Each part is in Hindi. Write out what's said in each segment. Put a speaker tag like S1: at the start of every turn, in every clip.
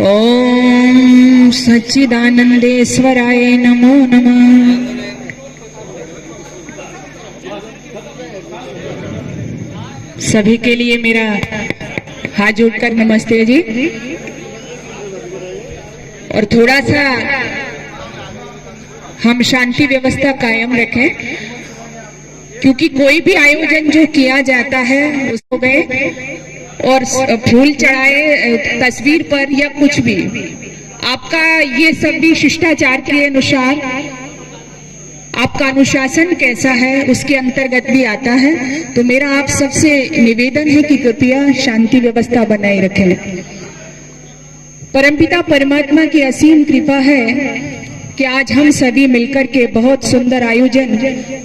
S1: ओम सच्चिदानंदेश्वराय नमो नमः। सभी के लिए मेरा हाथ जोड़कर नमस्ते जी। और थोड़ा सा हम शांति व्यवस्था कायम रखें, क्योंकि कोई भी आयोजन जो किया जाता है उसको गए और फूल चढ़ाए तस्वीर पर या कुछ भी, आपका ये सब भी शिष्टाचार के अनुसार आपका अनुशासन कैसा है उसके अंतर्गत भी आता है। तो मेरा आप सबसे निवेदन है कि कृपया शांति व्यवस्था बनाए रखें। परमपिता परमात्मा की असीम कृपा है कि आज हम सभी मिलकर के बहुत सुंदर आयोजन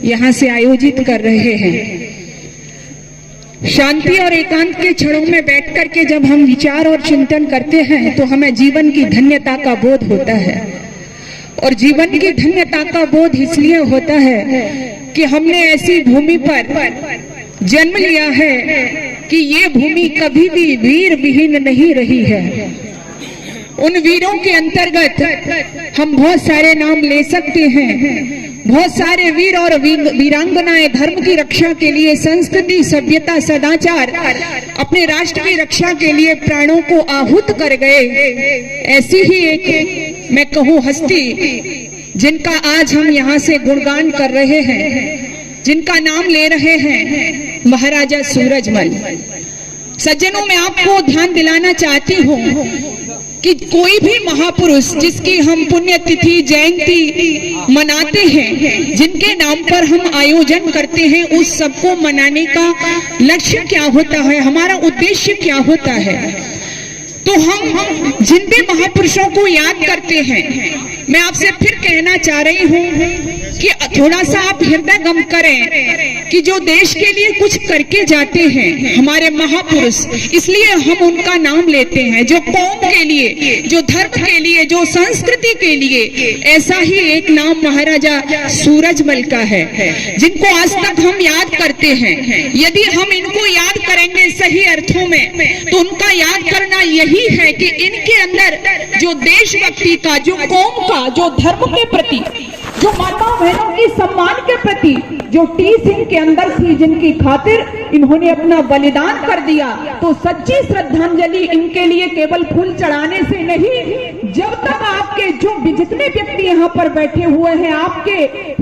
S1: यहाँ से आयोजित कर रहे हैं। शांति और एकांत के क्षणों में बैठ करके जब हम विचार और चिंतन करते हैं तो हमें जीवन की धन्यता का बोध होता है। और जीवन की धन्यता का बोध इसलिए होता है कि हमने ऐसी भूमि पर जन्म लिया है कि ये भूमि कभी भी वीर विहीन नहीं रही है। उन वीरों के अंतर्गत हम बहुत सारे नाम ले सकते हैं। बहुत सारे वीर और वीरांगनाएं धर्म की रक्षा के लिए, संस्कृति, सभ्यता, सदाचार, अपने राष्ट्र की रक्षा के लिए प्राणों को आहूत कर गए। ऐसी ही एक मैं कहूँ हस्ती जिनका आज हम यहाँ से गुणगान कर रहे हैं, जिनका नाम ले रहे हैं, महाराजा सूरजमल। सज्जनों, मैं आपको ध्यान दिलाना चाहती हूँ कि कोई भी महापुरुष जिसकी हम पुण्यतिथि, जयंती मनाते हैं, जिनके नाम पर हम आयोजन करते हैं, उस सबको मनाने का लक्ष्य क्या होता है, हमारा उद्देश्य क्या होता है। तो हम जिन भी महापुरुषों को याद करते हैं, मैं आपसे फिर कहना चाह रही हूँ कि थोड़ा सा आप हृदय गम करें कि जो देश के लिए कुछ करके जाते हैं हमारे महापुरुष, इसलिए हम उनका नाम लेते हैं। जो कौम के लिए, जो धर्म के लिए, जो संस्कृति के लिए, ऐसा ही एक नाम महाराजा सूरजमल का है, जिनको आज तक हम याद करते हैं। यदि हम इनको याद करेंगे सही अर्थों में, तो उनका याद करना यही है कि इनके अंदर जो देशभक्ति का, जो कौम का, जो धर्म के प्रति, जो माता बहनों की सम्मान के प्रति जो टीस इनके अंदर थी, जिनकी खातिर इन्होंने अपना बलिदान कर दिया, तो सच्ची श्रद्धांजलि इनके लिए केवल फूल चढ़ाने से नहीं, जब तक आपके जो जितने व्यक्ति यहाँ पर बैठे हुए हैं, आपके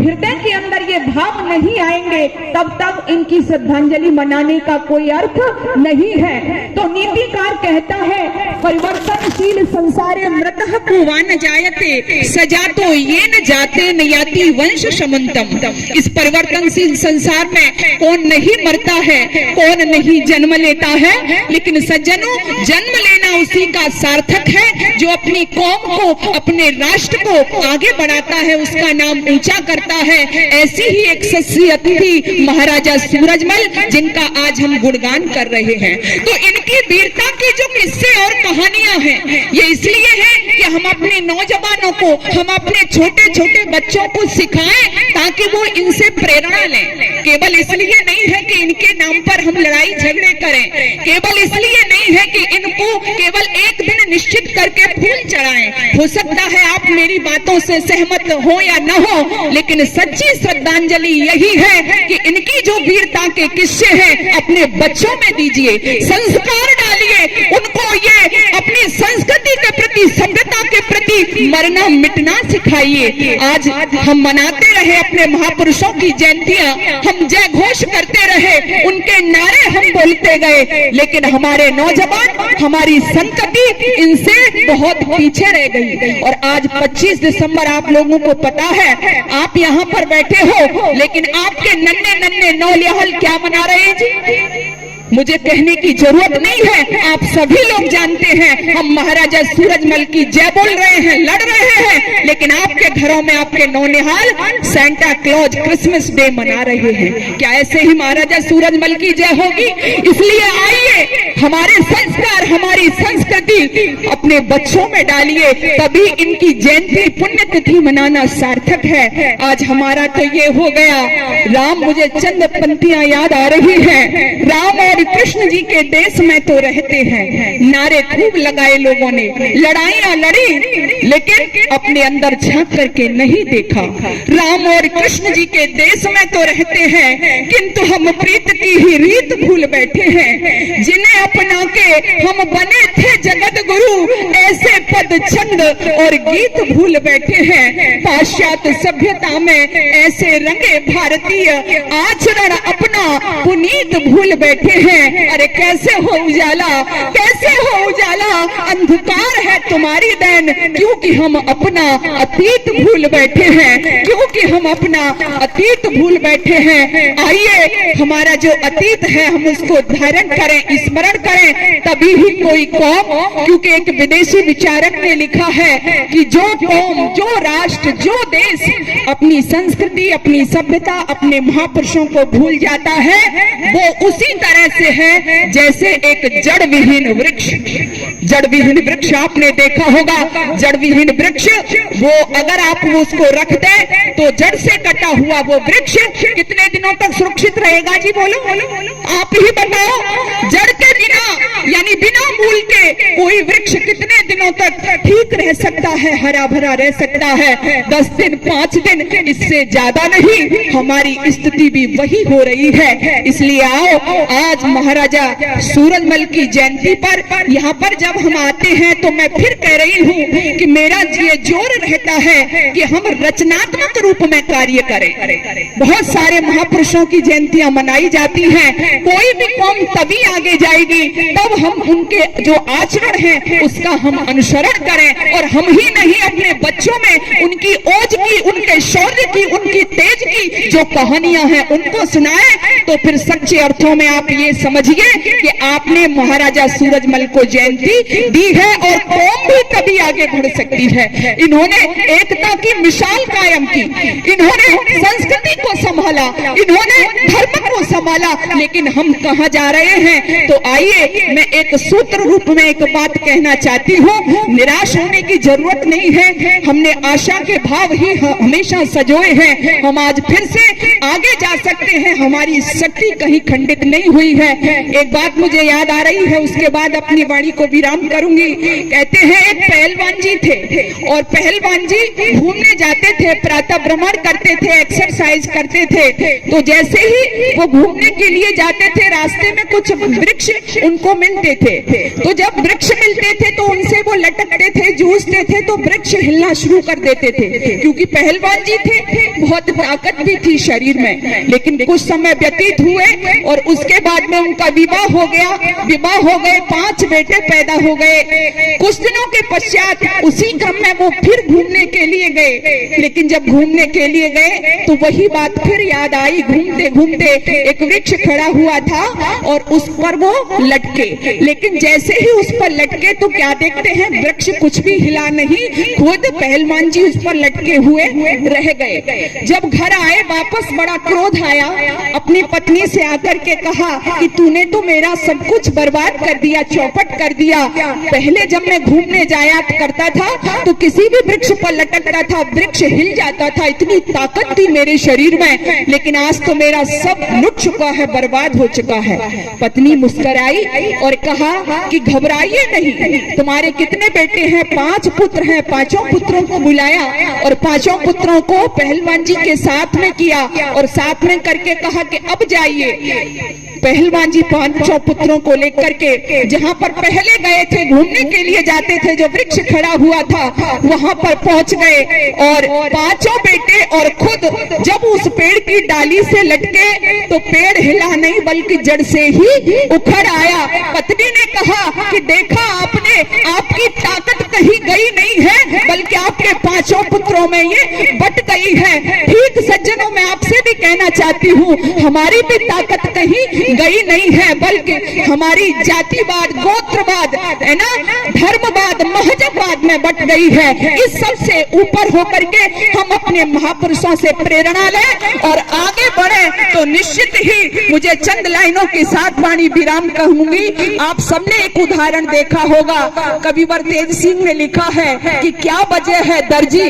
S1: हृदय के अंदर ये भाव नहीं आएंगे, तब तक इनकी श्रद्धांजलि मनाने का कोई अर्थ नहीं है। तो नीतिकार कहता है, परिवर्तनशील संसारे मृतः कुवा न जायते, सजा तो ये न जाते न याति वंश समंतम। इस परिवर्तनशील संसार में कौन नहीं मरता है, कौन नहीं जन्म लेता है, लेकिन सज्जनों, जन्म लेना उसी का सार्थक है जो अपनी कौम को, अपने राष्ट्र को आगे बढ़ाता है, उसका नाम ऊंचा करता है। ऐसी ही एक शख्सियत थी महाराजा सूरजमल, जिनका आज हम गुणगान कर रहे हैं। तो इनकी वीरता के जो किस्से और कहानियां हैं, ये इसलिए है कि हम अपने नौजवानों को, हम अपने छोटे छोटे बच्चों को सिखाएं ताकि वो इनसे प्रेरणा लें। केवल इसलिए नहीं है कि इनके नाम पर हम लड़ाई झगड़े करें, केवल इसलिए नहीं है कि इनको केवल एक दिन निश्चित करके फूल चढ़ाएं। हो सकता है आप मेरी बातों से सहमत हो या न हो, लेकिन सच्ची श्रद्धांजलि यही है कि इनकी जो वीरता के किस्से हैं अपने बच्चों में दीजिए, संस्कार डालिए उनको, ये अपनी संस्कृति के प्रति, सभ्यता के प्रति मरना मिटना सिखाइए। आज हम मनाते रहे अपने महापुरुषों की जयंतियां, हम जय घोष करते रहे, उनके नारे हम बोलते गए, लेकिन हमारे नौजवान, हमारी संतति इनसे बहुत पीछे रह गई। और आज 25 दिसंबर आप लोगों को पता है, आप यहाँ पर बैठे हो, लेकिन आपके नन्हे नन्हे नौलियाल क्या मना रहे हैं जी? मुझे कहने की जरूरत नहीं है, आप सभी लोग जानते हैं, हम महाराजा सूरजमल की जय बोल रहे हैं, लड़ रहे हैं, लेकिन आपके घरों में, आपके नौनिहाल सेंटा क्लॉज क्रिसमस डे मना रहे हैं। क्या ऐसे ही महाराजा सूरजमल की जय होगी? इसलिए आइए हमारे संस्कार, हमारी संस्कृति अपने बच्चों में डालिए, तभी इनकी जयंती पुण्यतिथि मनाना सार्थक है। आज हमारा तो ये हो गया। राम, मुझे चंद पंक्तियां याद आ रही हैं। राम और कृष्ण जी के देश में तो रहते हैं, नारे खूब लगाए लोगों ने, लड़ाइयां लड़ी, लेकिन अपने अंदर झांक करके नहीं देखा। राम और कृष्ण जी के देश में तो रहते हैं, किंतु हम प्रीत की ही रीत भूल बैठे हैं। जिन्हें अपना के हम बने थे जगत गुरु, ऐसे पद छंद और गीत भूल बैठे हैं। पाश्चात्य सभ्यता में ऐसे रंगे भारतीय, आचरण अपना पुनीत भूल बैठे हैं। अरे कैसे हो उजाला, कैसे हो उजाला, अंधकार है तुम्हारी दैन, क्योंकि हम अपना अतीत भूल बैठे हैं, क्योंकि हम अपना अतीत भूल बैठे हैं। आइए हमारा जो अतीत है हम उसको धारण करें, स्मरण करें, तभी ही कोई कौम, क्योंकि एक विदेशी विचारक ने लिखा है कि जो कौम, जो राष्ट्र, जो देश अपनी संस्कृति, अपनी सभ्यता, अपने महापुरुषों को भूल जाता है, वो उसी तरह से है जैसे एक जड़ विहीन वृक्ष। जड़ विहीन वृक्ष आपने देखा होगा, जड़ विहीन वृक्ष, वो अगर आप उसको रख दें तो जड़ से कटा हुआ वो वृक्ष कितने दिनों तक सुरक्षित रहेगा जी? बोलो आप ही बताओ। जड़ के बिना, यानी बिना मूल के कोई वृक्ष कितने दिनों तक ठीक रह सकता है, हरा भरा रह सकता है? 10 दिन, 5 दिन, इससे ज्यादा नहीं। हमारी स्थिति भी वही हो रही है। इसलिए आओ, आज महाराजा सूरजमल की जयंती पर यहाँ पर जब हम आते हैं तो मैं फिर कह रही हूँ कि मेरा ये जोर रहता है कि हम रचनात्मक रूप में कार्य करें। बहुत सारे महापुरुषों की जयंतियां मनाई जाती हैं, कोई भी कौम तभी आगे जाएगी तब हम उनके जो आचरण है उसका हम अनुसरण करें, और हम ही नहीं अपने बच्चों में उनकी ओज की, उनके शौर्य की, उनकी तेज की जो कहानियां हैं उनको सुनाएं। तो फिर सच्चे अर्थों में आप ये समझिए कि आपने महाराजा सूरजमल को जयंती दी है, और कौम भी तभी आगे बढ़ सकती है। इन्होंने एकता की मिसाल कायम की, इन्होंने संस्कृति को संभाला, इन्होंने धर्म को संभाला, लेकिन हम कहां जा रहे हैं? तो आइए मैं एक सूत्र रूप में एक बात कहना चाहती हूँ। निराश होने की जरूरत नहीं है, हमने आशा के भाव ही हमेशा सजोए हैं। हम आज फिर से आगे जा सकते हैं, हमारी शक्ति कहीं खंडित नहीं हुई है। एक बात मुझे याद आ रही है, उसके बाद अपनी वाणी को विराम करूंगी। कहते हैं एक पहलवान जी थे, और पहलवान जी घूमने जाते थे, प्रातः भ्रमण करते थे, एक्सरसाइज करते थे। तो जैसे ही वो घूमने के लिए जाते थे, रास्ते में कुछ वृक्ष उनको मिलते थे। तो जब वृक्ष मिलते थे तो उनसे वो लटकते थे, जूझते थे, तो वृक्ष हिलना शुरू कर देते थे, क्योंकि पहलवान जी थे, बहुत ताकत भी थी शरीर में। लेकिन कुछ समय व्यतीत हुए और उसके बाद में उनका विवाह हो गया। विवाह हो गए, 5 बेटे पैदा हो गए। कुछ दिनों के पश्चात उसी क्रम में वो फिर घूमने के लिए गए, लेकिन जब घूमने के लिए गए तो वही बात फिर याद आई। घूमते घूमते एक वृक्ष खड़ा हुआ था और उस पर वो लटके, लेकिन जैसे ही उस पर लटके तो क्या देखते हैं, वृक्ष कुछ भी हिला नहीं, खुद पहलवान जी उस पर लटके हुए रह गए। जब घर आए वापस बड़ा क्रोध आया, अपनी पत्नी से आकर के कहा कि तूने तो मेरा सब कुछ बर्बाद कर दिया, चौपट कर दिया। पहले जब मैं घूमने जाया करता था तो किसी भी वृक्ष पर लटकता था, वृक्ष हिल जाता था, इतनी ताकत थी मेरे शरीर में, लेकिन आज तो मेरा सब लुट चुका है, बर्बाद हो चुका है। पत्नी मुस्कुराई और कहा कि घबराइए नहीं, तुम्हारे कितने बेटे हैं? 5 पुत्र हैं। 5 पुत्रों को बुलाया और 5 पुत्रों को पहलवान जी के साथ में किया और साथ में करके कहा कि अब जाइए। पहलवान जी 5 पुत्रों को लेकर के जहां पर पहले गए थे, घूमने के लिए जाते थे, जो वृक्ष खड़ा हुआ था वहां पर पहुंच गए, और 5 बेटे और खुद जब उस पेड़ की डाली से लटके तो पेड़ हिला नहीं बल्कि जड़ से ही उखड़ आया। पत्नी ने कहा कि देखा आपने, आपकी ताकत कहीं गई नहीं है, बल्कि आपके 5 पुत्रों में ये बट गई है। ठीक सज्जनों, मैं आपसे भी कहना चाहती हूँ, हमारी भी ताकत कहीं गई नहीं है, बल्कि हमारी जातिवाद, गोत्रवाद, है ना, धर्मवाद, महजबाद में बट गई है। इस सब से ऊपर होकर के हम अपने महापुरुषों से प्रेरणा लें और आगे बढ़े। तो निश्चित ही मुझे चंद लाइनों के साथ वाणी विराम कहूंगी। आप सबने एक उदाहरण देखा होगा, कविवर तेज सिंह ने लिखा है कि क्या वजह है दर्जी,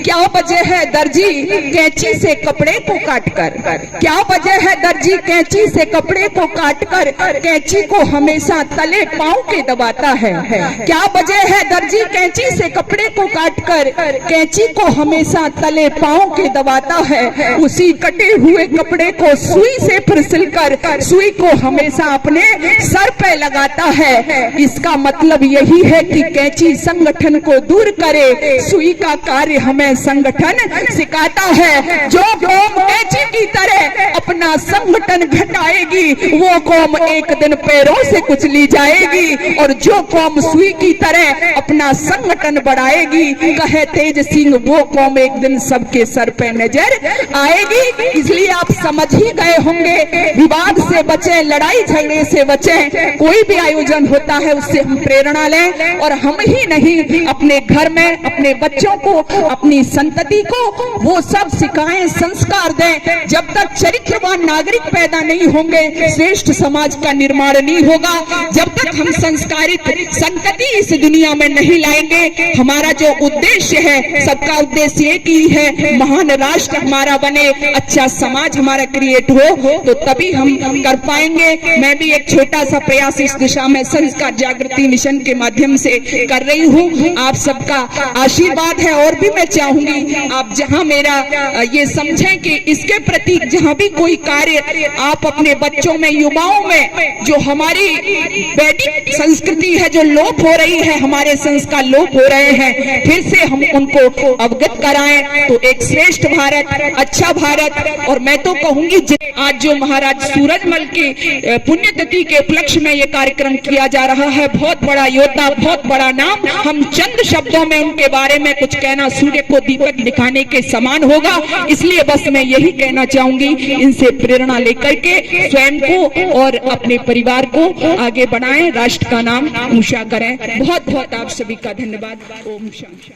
S1: क्या वजह है दर्जी कैंची से कपड़े को काटकर, क्या वजह है दर्जी कैंची से कपड़े को काटकर कैंची को हमेशा तले पांव के दबाता है। क्या वजह है दर्जी कैंची से कपड़े को काटकर कैंची को हमेशा तले पांव के दबाता है। उसी कटे हुए कपड़े को सुई से फिर सिलकर सुई को हमेशा अपने सर पे लगाता है। इसका मतलब यही है कि कैंची संगठन को दूर करे, सुई का कार्य हमें संगठन सिखाता है। जो कौम कैंची की तरह अपना संगठन घटाएगी वो कौम एक दिन पैरों से कुचली जाएगी, और जो कौम सुई की तरह अपना संगठन बढ़ाएगी, कहे तेज सिंह, वो कौम एक दिन सबके सर पे नजर आएगी। इसलिए आप समझ ही गए होंगे, विवाद से बचें, लड़ाई झगड़े से बचें। कोई भी आयोजन होता है उससे हम प्रेरणा लें, और हम ही नहीं अपने घर में अपने बच्चों को, अपनी संतति को वो सब सिखाएं, संस्कार दें। जब तक चरित्रवान नागरिक पैदा नहीं होंगे श्रेष्ठ समाज का निर्माण नहीं होगा। जब तक हम संस्कारित संतति इस दुनिया में नहीं लाएंगे, हमारा जो उद्देश्य है सबका उद्देश्य एक ही है, महान राष्ट्र हमारा बने, अच्छा समाज हमारा क्रिएट हो, तो तभी हम कर पाएंगे। मैं भी एक छोटा सा प्रयास इस दिशा में संस्कार जागृति मिशन के माध्यम से कर रही हूँ। आप सबका आशीर्वाद है, और भी मैं चाहूंगी आप जहाँ मेरा ये समझें कि इसके प्रति जहाँ भी कोई कार्य आप अपने बच्चों में, युवाओं में जो हमारी वैदिक संस्कृति है जो लोप हो रही है, हमारे संस्कार लोप हो रहे हैं, फिर से हम उनको अवगत कराएं तो एक श्रेष्ठ भारत, अच्छा भारत। और मैं तो कहूंगी आज जो महाराज सूरजमल की पुण्यतिथि के उपलक्ष्य में ये कार्यक्रम किया जा रहा है, बहुत बड़ा योद्धा, बहुत बड़ा नाम। हम चंद शब्दों में उनके बारे में कुछ कहना सूर्य को दीपक दिखाने के समान होगा। इसलिए बस मैं यही कहना चाहूंगी, इनसे प्रेरणा लेकर के स्वयं को और अपने परिवार को आगे बढ़ाएं, राष्ट्र का नाम ऊंचा करें। बहुत बहुत आप सभी का धन्यवाद। ओम शांति।